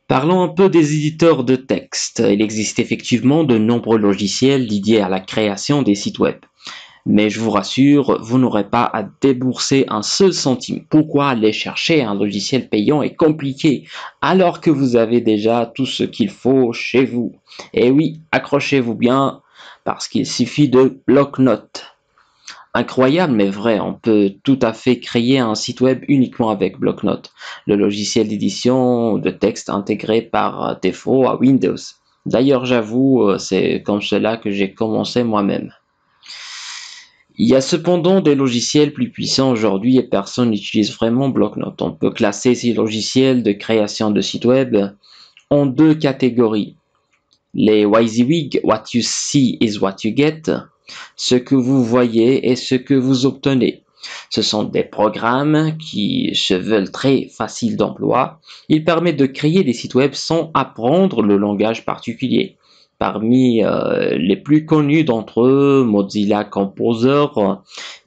Parlons un peu des éditeurs de texte. Il existe effectivement de nombreux logiciels dédiés à la création des sites web. Mais je vous rassure, vous n'aurez pas à débourser un seul centime. Pourquoi aller chercher un logiciel payant est compliqué alors que vous avez déjà tout ce qu'il faut chez vous? Et oui, accrochez-vous bien parce qu'il suffit de bloc-notes. Incroyable mais vrai, on peut tout à fait créer un site web uniquement avec bloc-notes, le logiciel d'édition de texte intégré par défaut à Windows. D'ailleurs, j'avoue, c'est comme cela que j'ai commencé moi-même. Il y a cependant des logiciels plus puissants aujourd'hui et personne n'utilise vraiment bloc-notes. On peut classer ces logiciels de création de sites web en deux catégories. Les WYSIWYG, what you see is what you get, ce que vous voyez et ce que vous obtenez. Ce sont des programmes qui se veulent très faciles d'emploi. Ils permettent de créer des sites web sans apprendre le langage particulier. Parmi les plus connus d'entre eux, Mozilla Composer,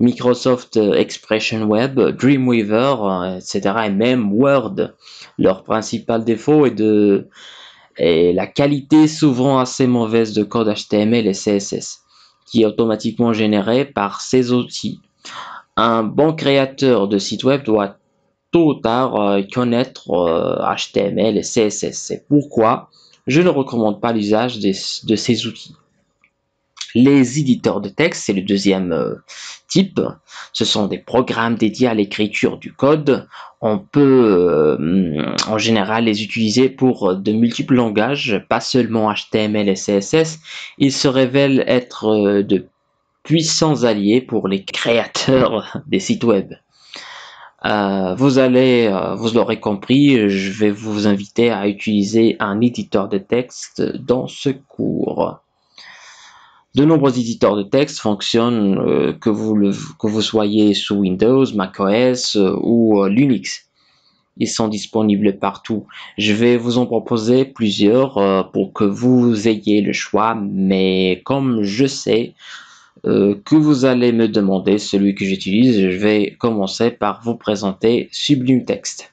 Microsoft Expression Web, Dreamweaver, etc. et même Word. Leur principal défaut est la qualité souvent assez mauvaise de code HTML et CSS, qui est automatiquement généré par ces outils. Un bon créateur de site web doit tôt ou tard connaître HTML et CSS. C'est pourquoi je ne recommande pas l'usage de ces outils. Les éditeurs de texte, c'est le deuxième type. Ce sont des programmes dédiés à l'écriture du code. On peut en général les utiliser pour de multiples langages, pas seulement HTML et CSS. Ils se révèlent être de puissants alliés pour les créateurs des sites web. Vous l'aurez compris, je vais vous inviter à utiliser un éditeur de texte dans ce cours. De nombreux éditeurs de texte fonctionnent que vous soyez sous Windows, macOS ou Linux. Ils sont disponibles partout. Je vais vous en proposer plusieurs pour que vous ayez le choix, mais comme je sais que vous allez me demander celui que j'utilise, je vais commencer par vous présenter Sublime Text.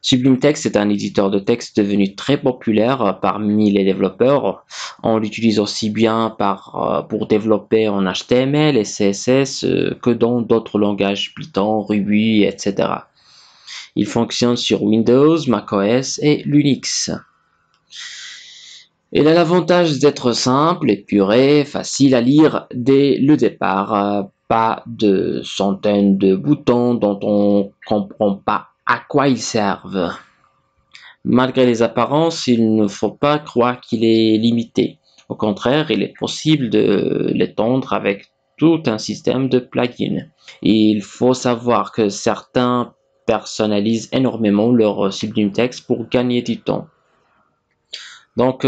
Sublime Text est un éditeur de texte devenu très populaire parmi les développeurs. On l'utilise aussi bien pour développer en HTML et CSS que dans d'autres langages Python, Ruby, etc. Il fonctionne sur Windows, macOS et Linux. Il a l'avantage d'être simple, épuré, facile à lire dès le départ. Pas de centaines de boutons dont on ne comprend pas à quoi ils servent. Malgré les apparences, il ne faut pas croire qu'il est limité. Au contraire, il est possible de l'étendre avec tout un système de plugins. Il faut savoir que certains personnalisent énormément leur Sublime Text pour gagner du temps. Donc,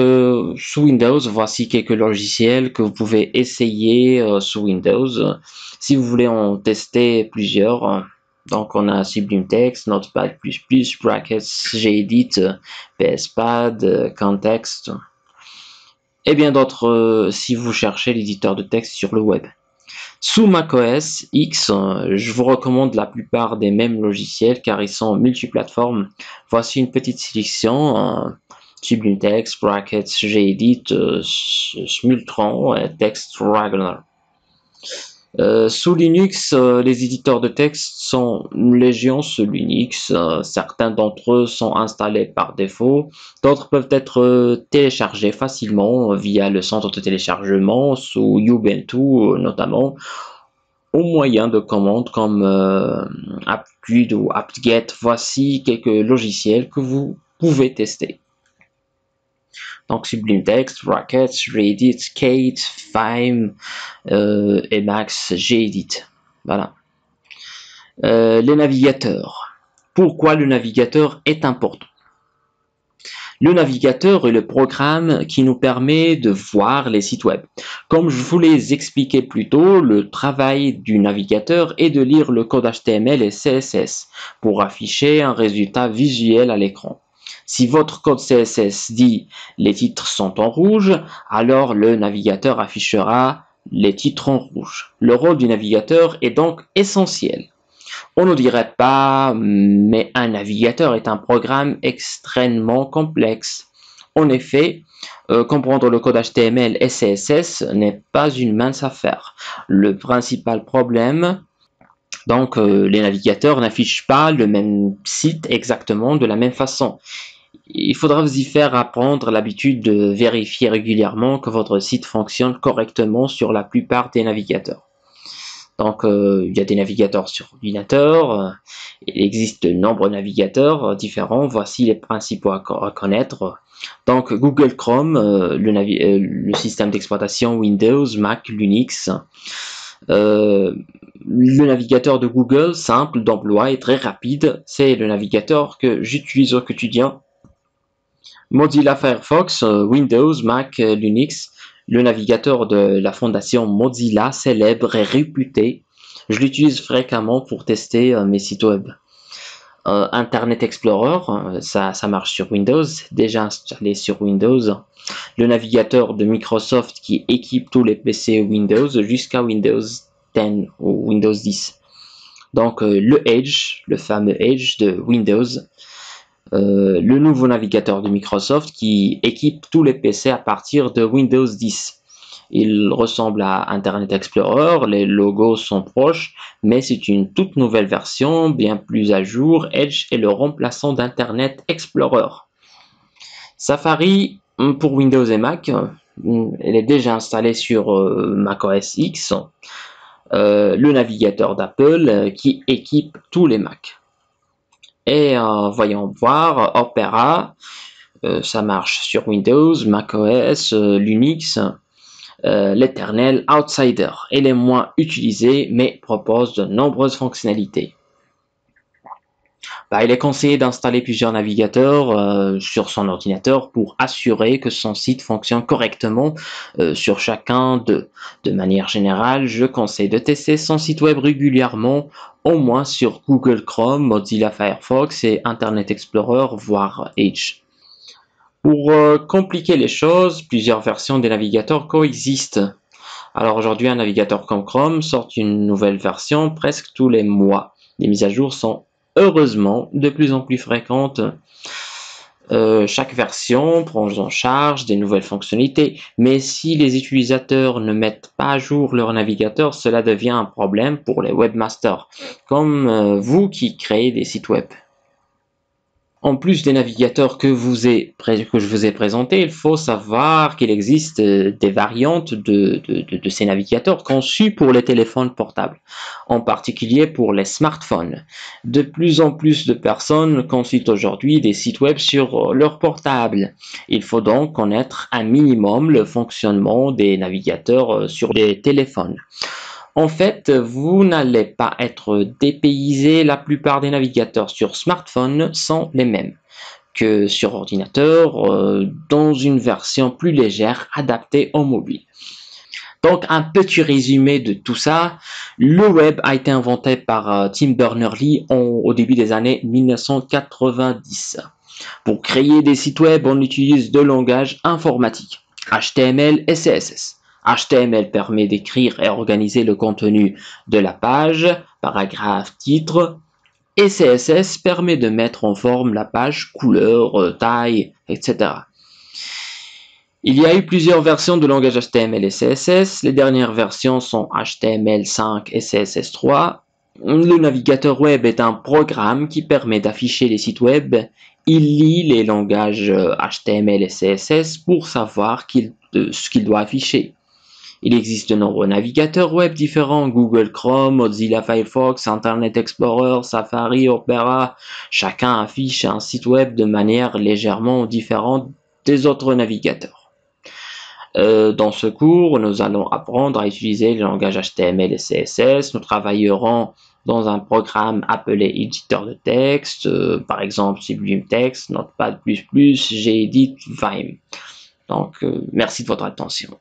sous Windows, voici quelques logiciels que vous pouvez essayer sous Windows. Si vous voulez en tester plusieurs, donc on a Sublime Text, Notepad++, Brackets, Gedit, PSPad, Context, et bien d'autres si vous cherchez l'éditeur de texte sur le web. Sous macOS X, je vous recommande la plupart des mêmes logiciels car ils sont multiplateformes. Voici une petite sélection. Sublime Text, Brackets, Gedit, Smultron et Text Wrangler. Sous Linux, les éditeurs de texte sont légion sous Linux. Certains d'entre eux sont installés par défaut. D'autres peuvent être téléchargés facilement via le centre de téléchargement sous Ubuntu notamment, au moyen de commandes comme apt-get ou apt-get. Voici quelques logiciels que vous pouvez tester. Donc Sublime Text, Brackets, Gedit, Kate, Fime, Emacs, Gedit. Voilà. Les navigateurs. Pourquoi le navigateur est important? Le navigateur est le programme qui nous permet de voir les sites web. Comme je vous l'ai expliqué plus tôt, le travail du navigateur est de lire le code HTML et CSS pour afficher un résultat visuel à l'écran. Si votre code CSS dit les titres sont en rouge, alors le navigateur affichera les titres en rouge. Le rôle du navigateur est donc essentiel. On ne dirait pas, mais un navigateur est un programme extrêmement complexe. En effet, comprendre le code HTML et CSS n'est pas une mince affaire. Le principal problème, donc, les navigateurs n'affichent pas le même site exactement de la même façon. Il faudra vous y faire apprendre l'habitude de vérifier régulièrement que votre site fonctionne correctement sur la plupart des navigateurs. Donc, il y a des navigateurs sur ordinateur, il existe de nombreux navigateurs différents, voici les principaux à connaître. Donc, Google Chrome, le système d'exploitation Windows, Mac, Linux. Le navigateur de Google, simple d'emploi et très rapide, c'est le navigateur que j'utilise au quotidien. Mozilla Firefox, Windows, Mac, Linux, le navigateur de la fondation Mozilla, célèbre et réputé. Je l'utilise fréquemment pour tester mes sites web. Internet Explorer, ça marche sur Windows, déjà installé sur Windows. Le navigateur de Microsoft qui équipe tous les PC Windows jusqu'à Windows 10 ou Windows 10. Donc le Edge, le fameux Edge de Windows. Le nouveau navigateur de Microsoft qui équipe tous les PC à partir de Windows 10. Il ressemble à Internet Explorer, les logos sont proches, mais c'est une toute nouvelle version, bien plus à jour. Edge est le remplaçant d'Internet Explorer. Safari pour Windows et Mac, elle est déjà installée sur macOS X. Le navigateur d'Apple qui équipe tous les Macs. Et voyons voir, Opera, ça marche sur Windows, macOS, Linux, l'éternel Outsider. Elle est moins utilisée mais propose de nombreuses fonctionnalités. Il est conseillé d'installer plusieurs navigateurs sur son ordinateur pour assurer que son site fonctionne correctement sur chacun d'eux. De manière générale, je conseille de tester son site web régulièrement, au moins sur Google Chrome, Mozilla Firefox et Internet Explorer, voire Edge. Pour compliquer les choses, plusieurs versions des navigateurs coexistent. Alors aujourd'hui, un navigateur comme Chrome sort une nouvelle version presque tous les mois. Les mises à jour sont heureusement de plus en plus fréquentes. Chaque version prend en charge des nouvelles fonctionnalités, mais si les utilisateurs ne mettent pas à jour leur navigateur, cela devient un problème pour les webmasters, comme vous qui créez des sites web. En plus des navigateurs que je vous ai présentés, il faut savoir qu'il existe des variantes de ces navigateurs conçus pour les téléphones portables, en particulier pour les smartphones. De plus en plus de personnes consultent aujourd'hui des sites web sur leur portable. Il faut donc connaître un minimum le fonctionnement des navigateurs sur les téléphones. En fait, vous n'allez pas être dépaysé, la plupart des navigateurs sur smartphone sont les mêmes que sur ordinateur, dans une version plus légère adaptée au mobile. Donc un petit résumé de tout ça, le web a été inventé par Tim Berners-Lee au début des années 1990. Pour créer des sites web, on utilise deux langages informatiques, HTML et CSS. HTML permet d'écrire et organiser le contenu de la page, paragraphe, titre, et CSS permet de mettre en forme la page, couleur, taille, etc. Il y a eu plusieurs versions de langage HTML et CSS. Les dernières versions sont HTML5 et CSS3. Le navigateur web est un programme qui permet d'afficher les sites web. Il lit les langages HTML et CSS pour savoir ce qu'il doit afficher. Il existe de nombreux navigateurs web différents, Google Chrome, Mozilla Firefox, Internet Explorer, Safari, Opera. Chacun affiche un site web de manière légèrement différente des autres navigateurs. Dans ce cours, nous allons apprendre à utiliser le langage HTML et CSS. Nous travaillerons dans un programme appelé éditeur de texte, par exemple Sublime Text, Notepad++, Gedit, Vime. Donc, merci de votre attention.